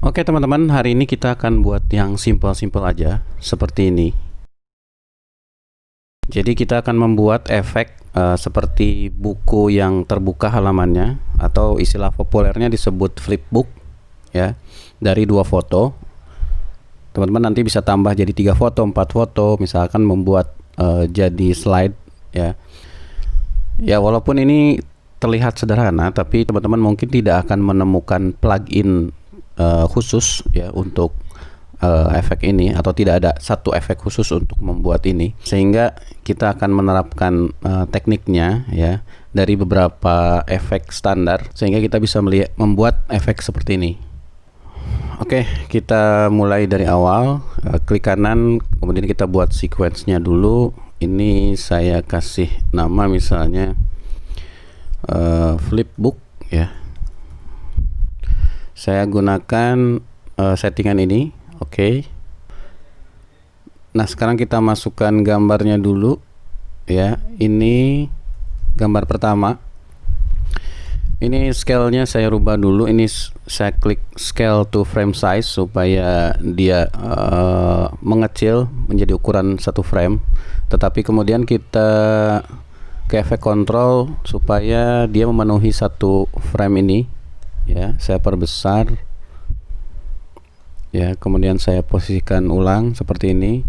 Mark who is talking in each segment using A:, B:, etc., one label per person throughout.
A: Oke teman-teman, hari ini kita akan buat yang simple-simple aja, seperti ini. Jadi kita akan membuat efek seperti buku yang terbuka halamannya, atau istilah populernya disebut flipbook, ya, dari 2 foto. Teman-teman nanti bisa tambah jadi 3 foto, 4 foto, misalkan membuat jadi slide, ya. Ya, walaupun ini terlihat sederhana, tapi teman-teman mungkin tidak akan menemukan plugin khusus ya untuk efek ini, atau tidak ada satu efek khusus untuk membuat ini, sehingga kita akan menerapkan tekniknya ya dari beberapa efek standar, sehingga kita bisa membuat efek seperti ini. Oke, kita mulai dari awal. Klik kanan, kemudian kita buat sequence-nya dulu. Ini saya kasih nama misalnya flipbook ya. Saya gunakan settingan ini. Oke. Nah, sekarang kita masukkan gambarnya dulu ya. Ini gambar pertama. Ini scale-nya saya rubah dulu. Ini saya klik scale to frame size supaya dia mengecil menjadi ukuran satu frame. Tetapi kemudian kita ke efek control supaya dia memenuhi satu frame ini. Ya, saya perbesar. Ya, kemudian saya posisikan ulang seperti ini.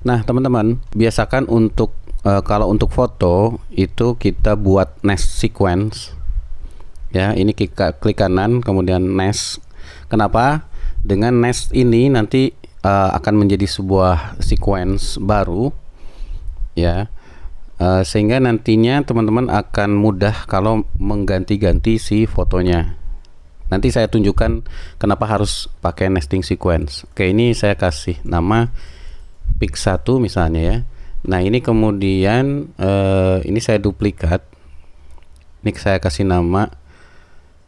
A: Nah, teman-teman, biasakan untuk kalau untuk foto itu kita buat nest sequence. Ya, ini kita klik kanan, kemudian nest. Kenapa? Dengan nest ini nanti akan menjadi sebuah sequence baru, ya. Sehingga nantinya teman-teman akan mudah kalau mengganti-ganti si fotonya. Nanti saya tunjukkan kenapa harus pakai nesting sequence. Oke, ini saya kasih nama pick 1 misalnya ya. Nah, ini kemudian ini saya duplikat. Ini saya kasih nama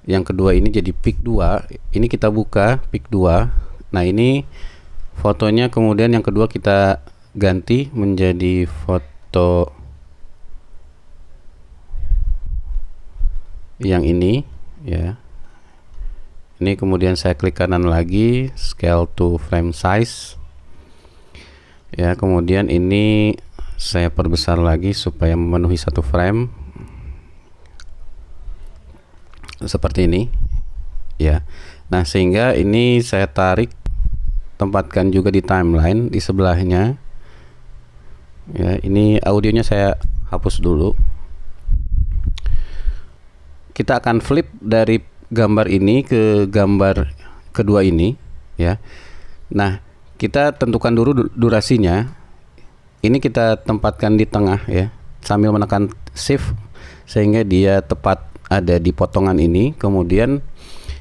A: yang kedua, ini jadi pick 2. Ini kita buka pick 2. Nah, ini fotonya kemudian yang kedua kita ganti menjadi foto yang ini ya. Ini kemudian saya klik kanan lagi, scale to frame size. Ya, kemudian ini saya perbesar lagi supaya memenuhi satu frame. Seperti ini. Ya. Nah, sehingga ini saya tarik, tempatkan juga di timeline di sebelahnya. Ya, ini audionya saya hapus dulu. Kita akan flip dari gambar ini ke gambar kedua ini ya. Nah, kita tentukan dulu durasinya. Ini kita tempatkan di tengah ya, sambil menekan shift sehingga dia tepat ada di potongan ini. Kemudian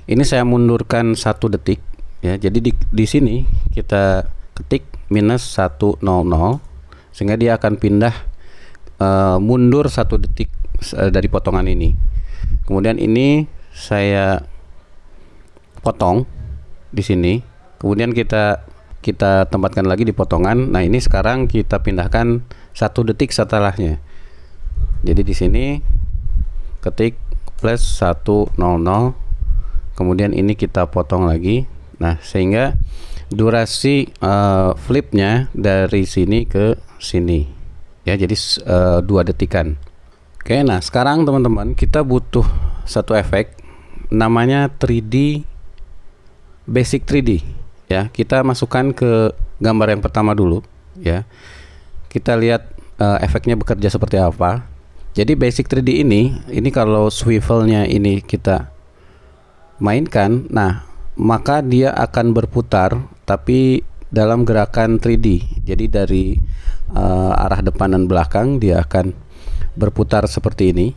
A: ini saya mundurkan 1 detik ya. Jadi di sini kita ketik minus 100 sehingga dia akan pindah mundur 1 detik dari potongan ini. Kemudian ini saya potong di sini, kemudian kita tempatkan lagi di potongan. Nah, ini sekarang kita pindahkan 1 detik setelahnya. Jadi di sini ketik plus 100, kemudian ini kita potong lagi. Nah, sehingga durasi flipnya dari sini ke sini ya, jadi 2 detikan. Oke, nah sekarang teman-teman kita butuh satu efek namanya 3D, basic 3D ya. Kita masukkan ke gambar yang pertama dulu ya. Kita lihat efeknya bekerja seperti apa. Jadi basic 3D ini kalau swivelnya ini kita mainkan, nah maka dia akan berputar tapi dalam gerakan 3D. Jadi dari arah depan dan belakang dia akan berputar seperti ini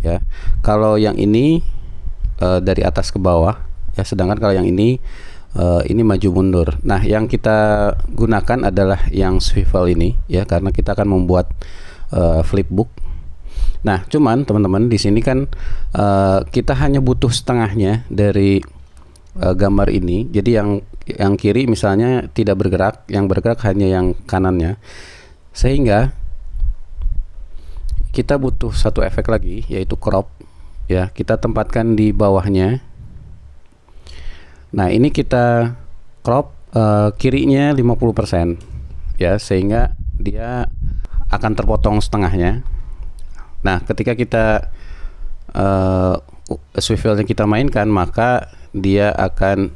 A: ya. Kalau yang ini dari atas ke bawah ya, sedangkan kalau yang ini maju mundur. Nah, yang kita gunakan adalah yang swivel ini ya, karena kita akan membuat flipbook. Nah, cuman teman-teman di sini kan kita hanya butuh setengahnya dari gambar ini. Jadi yang kiri misalnya tidak bergerak, yang bergerak hanya yang kanannya. Sehingga kita butuh satu efek lagi, yaitu crop ya. Kita tempatkan di bawahnya. Nah, ini kita crop kirinya 50% ya, sehingga dia akan terpotong setengahnya. Nah, ketika kita swivelnya kita mainkan, maka dia akan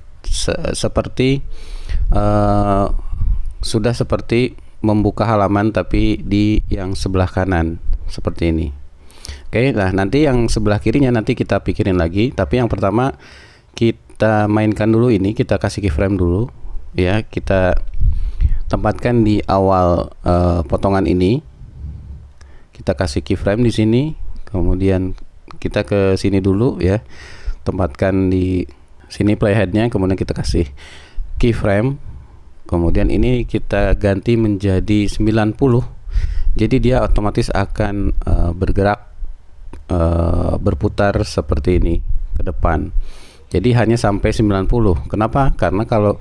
A: seperti sudah seperti membuka halaman tapi di yang sebelah kanan seperti ini. Oke, nah nanti yang sebelah kirinya nanti kita pikirin lagi, tapi yang pertama kita mainkan dulu ini, kita kasih keyframe dulu ya, kita tempatkan di awal potongan ini. Kita kasih keyframe di sini, kemudian kita ke sini dulu ya. Tempatkan di sini playheadnya, kemudian kita kasih keyframe. Kemudian ini kita ganti menjadi 90. Jadi dia otomatis akan bergerak berputar seperti ini ke depan. Jadi hanya sampai 90. Kenapa? Karena kalau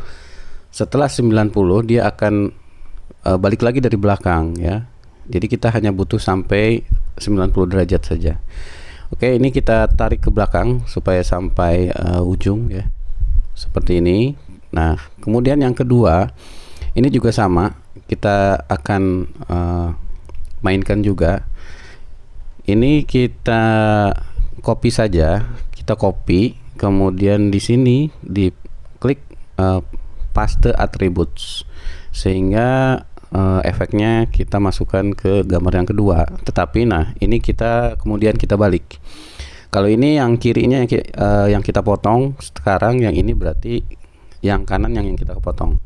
A: setelah 90 dia akan balik lagi dari belakang ya. Jadi kita hanya butuh sampai 90 derajat saja. Oke, ini kita tarik ke belakang supaya sampai ujung ya. Seperti ini. Nah, kemudian yang kedua, ini juga sama, kita akan mainkan juga. Ini kita copy saja, kita copy, kemudian di sini di klik paste attributes, sehingga efeknya kita masukkan ke gambar yang kedua. Tetapi nah, ini kita kemudian kita balik. Kalau ini yang kirinya yang kita potong sekarang, yang ini berarti yang kanan yang kita potong.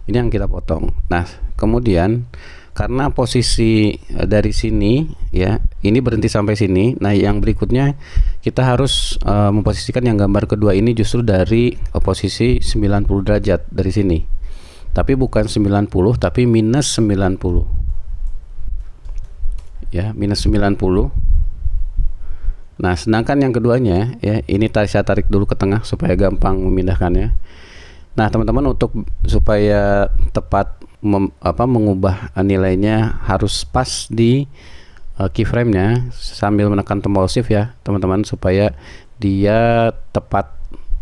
A: Ini yang kita potong. Nah, kemudian karena posisi dari sini ya, ini berhenti sampai sini. Nah, yang berikutnya kita harus memposisikan yang gambar kedua ini justru dari posisi 90 derajat dari sini. Tapi bukan 90, tapi minus 90. Ya, minus 90. Nah, sedangkan yang keduanya ya, ini saya tarik dulu ke tengah supaya gampang memindahkannya. Nah, teman-teman, untuk supaya tepat mengubah nilainya harus pas di keyframe-nya sambil menekan tombol shift ya, teman-teman, supaya dia tepat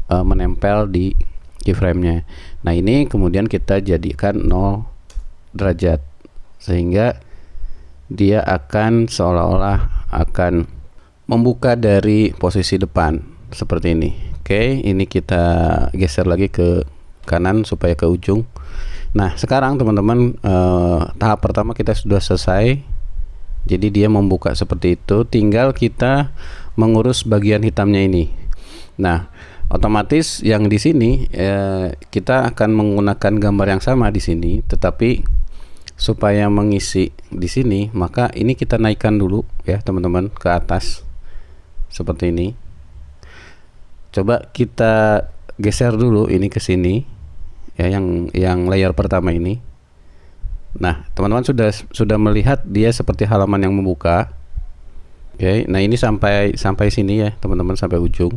A: menempel di keyframe-nya. Nah, ini kemudian kita jadikan 0 derajat sehingga dia akan seolah-olah akan membuka dari posisi depan seperti ini. Oke, ini kita geser lagi ke kanan supaya ke ujung. Nah, sekarang teman-teman, tahap pertama kita sudah selesai. Jadi dia membuka seperti itu, tinggal kita mengurus bagian hitamnya ini. Nah, otomatis yang di sini kita akan menggunakan gambar yang sama di sini, tetapi supaya mengisi di sini, maka ini kita naikkan dulu ya, teman-teman, ke atas. Seperti ini. Coba kita geser dulu ini ke sini ya, yang layer pertama ini. Nah, teman-teman sudah melihat dia seperti halaman yang membuka. Oke, nah ini sampai sini ya, teman-teman, sampai ujung.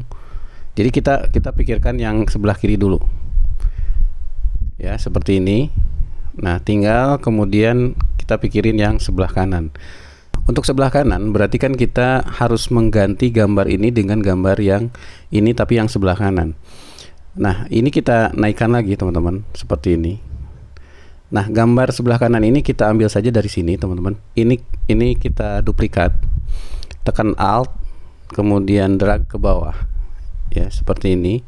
A: Jadi kita pikirkan yang sebelah kiri dulu. Ya, seperti ini. Nah, tinggal kemudian kita pikirin yang sebelah kanan. Untuk sebelah kanan berarti kan kita harus mengganti gambar ini dengan gambar yang ini tapi yang sebelah kanan. Nah, ini kita naikkan lagi, teman-teman, seperti ini. Nah, gambar sebelah kanan ini kita ambil saja dari sini, teman-teman. Ini kita duplikat. Tekan Alt, kemudian drag ke bawah. Ya, seperti ini.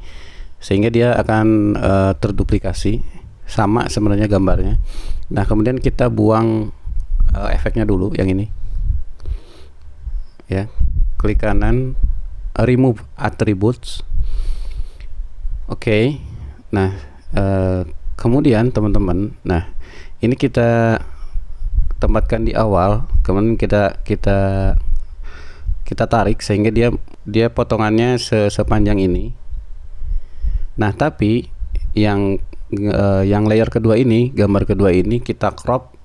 A: Sehingga dia akan terduplikasi. Sama sebenarnya gambarnya. Nah, kemudian kita buang efeknya dulu yang ini. Ya, klik kanan, remove attributes. Oke. Nah, kemudian teman-teman, nah ini kita tempatkan di awal, kemudian kita tarik sehingga dia potongannya sepanjang ini. Nah, tapi yang layer kedua ini, gambar kedua ini kita crop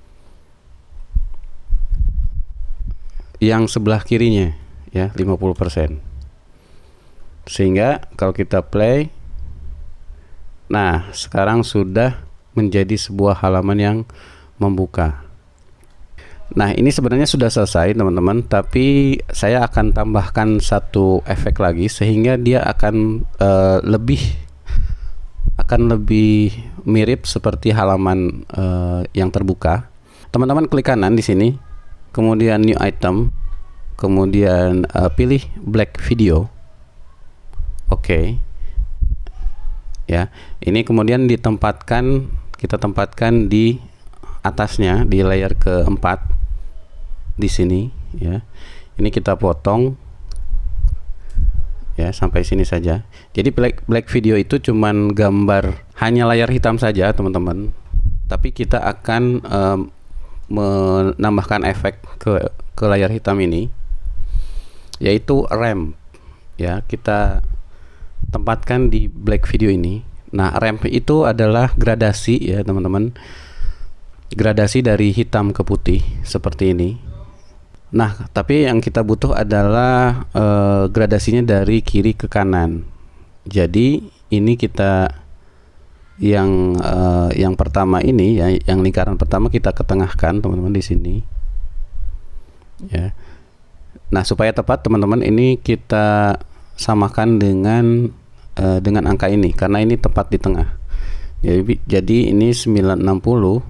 A: yang sebelah kirinya ya, 50%. Sehingga kalau kita play, nah sekarang sudah menjadi sebuah halaman yang membuka. Nah, ini sebenarnya sudah selesai, teman-teman, tapi saya akan tambahkan satu efek lagi sehingga dia akan lebih akan lebih mirip seperti halaman yang terbuka. Teman-teman klik kanan di sini, kemudian new item, kemudian pilih black video. Oke. Ya, ini kemudian kita tempatkan di atasnya di layer keempat di sini ya. Ini kita potong ya sampai sini saja. Jadi black video itu cuman gambar hanya layar hitam saja teman-teman, tapi kita akan menambahkan efek ke layar hitam ini, yaitu ramp ya. Kita tempatkan di black video ini. Nah, ramp itu adalah gradasi ya teman-teman, gradasi dari hitam ke putih seperti ini. Nah, tapi yang kita butuh adalah gradasinya dari kiri ke kanan. Jadi ini kita yang pertama ini ya, yang lingkaran pertama kita ketengahkan teman-teman di sini. Ya. Nah, supaya tepat teman-teman, ini kita samakan dengan angka ini karena ini tepat di tengah. Jadi ini 960,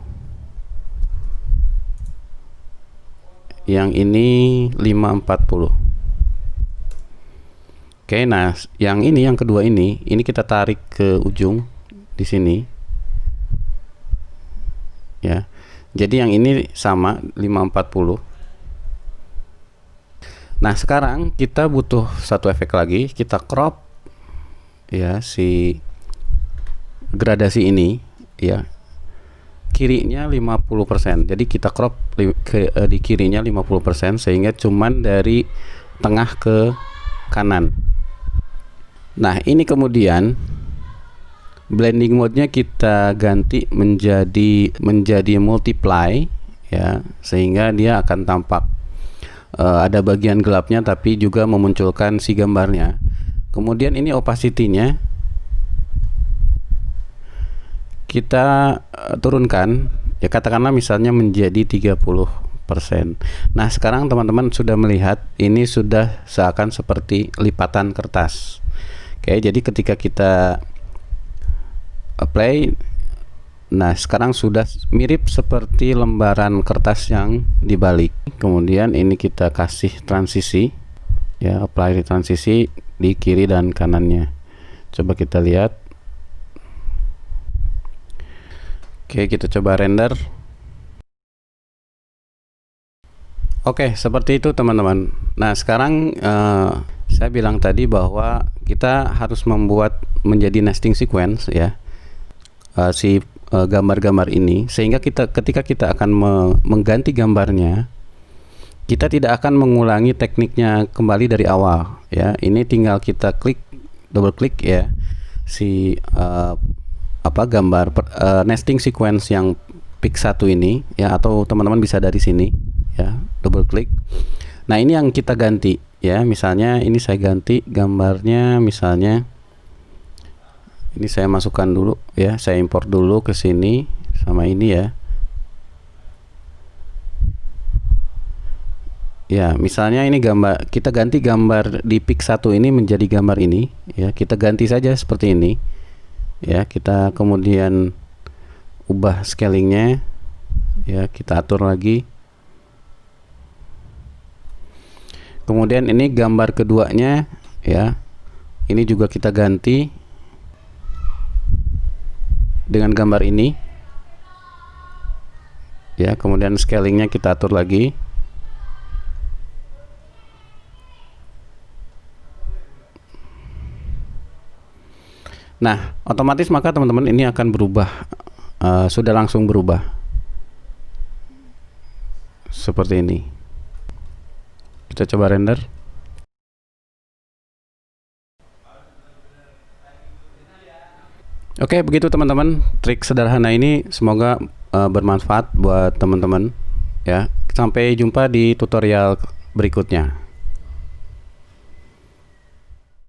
A: yang ini 540. Oke, nah yang ini yang kedua ini kita tarik ke ujung di sini. Ya. Jadi yang ini sama 540. Nah, sekarang kita butuh satu efek lagi, kita crop ya si gradasi ini ya. Kirinya 50%. Jadi kita crop di kirinya 50% sehingga cuman dari tengah ke kanan. Nah, ini kemudian blending mode-nya kita ganti menjadi multiply ya, sehingga dia akan tampak ada bagian gelapnya tapi juga memunculkan si gambarnya. Kemudian ini opacity-nya kita turunkan ya, katakanlah misalnya menjadi 30%. Nah, sekarang teman-teman sudah melihat ini sudah seakan seperti lipatan kertas. Oke, jadi ketika kita apply, nah sekarang sudah mirip seperti lembaran kertas yang dibalik. Kemudian ini kita kasih transisi ya, apply transisi di kiri dan kanannya. Coba kita lihat. Oke, kita coba render. Oke, seperti itu teman-teman. Nah, sekarang saya bilang tadi bahwa kita harus membuat menjadi nesting sequence ya, si gambar-gambar ini, sehingga ketika kita akan mengganti gambarnya, kita tidak akan mengulangi tekniknya kembali dari awal ya. Ini tinggal kita double klik ya si gambar nesting sequence yang pick 1 ini ya, atau teman-teman bisa dari sini ya, double klik. Nah, ini yang kita ganti ya. Misalnya ini saya ganti gambarnya, misalnya ini saya masukkan dulu ya, saya import dulu ke sini sama ini ya. Ya, misalnya ini gambar, kita ganti gambar di pick 1 ini menjadi gambar ini ya, kita ganti saja seperti ini ya. Kita kemudian ubah scalingnya ya, kita atur lagi. Kemudian ini gambar keduanya ya, ini juga kita ganti dengan gambar ini ya. Kemudian scalingnya kita atur lagi. Nah, otomatis maka teman-teman ini akan berubah, sudah langsung berubah seperti ini. Kita coba render. Oke, begitu teman-teman, trik sederhana ini semoga bermanfaat buat teman-teman ya. Sampai jumpa di tutorial berikutnya.